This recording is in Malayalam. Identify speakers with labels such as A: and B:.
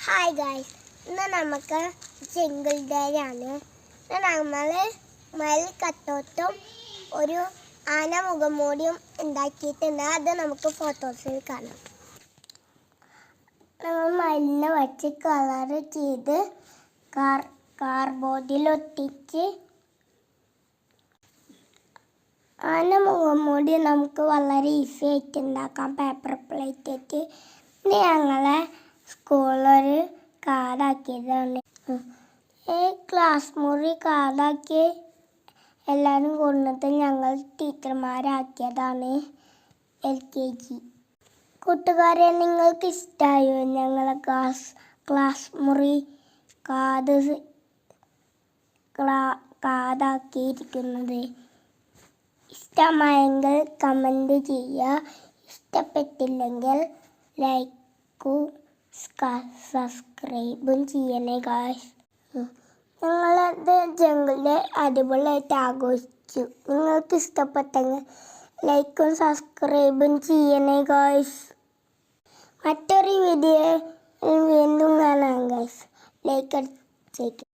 A: ഹായ് ഗായ്സ്, ഇന്ന് നമുക്ക് ജിംഗിൾ ഡേ ആണ്. നമ്മൾ മയിൽ കത്തോട്ടും ഒരു ആന മുഖംമൂടിയും ഉണ്ടാക്കിയിട്ടുണ്ട്. അത് നമുക്ക് ഫോട്ടോസിൽ കാണാം. നമ്മൾ മയിലിനെ വച്ച് കളർ ചെയ്ത് കാർഡ്ബോർഡിൽ ഒട്ടിച്ച് ആന മുഖംമൂടി നമുക്ക് വളരെ ഈസി ആയിട്ട് ഉണ്ടാക്കാം. പേപ്പർ പ്ലേറ്റ് ആയിട്ട് ഞങ്ങളെ സ്കൂളിലൊരു കാർഡാക്കിയതാണ്. ഈ ക്ലാസ് മുറി കാർഡാക്കി എല്ലാവരും കൊണ്ടുവന്നിട്ട് ഞങ്ങൾ ടീച്ചർമാരാക്കിയതാണ് LKG. കൂട്ടുകാരെ, നിങ്ങൾക്ക് ഇഷ്ടമായോ ഞങ്ങളെ ക്ലാസ് മുറി കാർഡാക്കിയിരിക്കുന്നത്? ഇഷ്ടമായെങ്കിൽ കമൻറ്റ് ചെയ്യുക. ഇഷ്ടപ്പെട്ടില്ലെങ്കിൽ ലൈക്കും സബ്സ്ക്രൈബും ചെയ്യണേ ഗായ്സ്. ഞങ്ങളത് ജംഗിളിൽ അടിപൊളിയായിട്ട് ആഘോഷിച്ചു. നിങ്ങൾക്ക് ഇഷ്ടപ്പെട്ടെങ്കിൽ ലൈക്കും സബ്സ്ക്രൈബും ചെയ്യണേ ഗായ്സ്. മറ്റൊരു വീഡിയോ വീണ്ടും കാണാം ഗായ്സ്. ലൈക്ക് അടിച്ചേക്കും.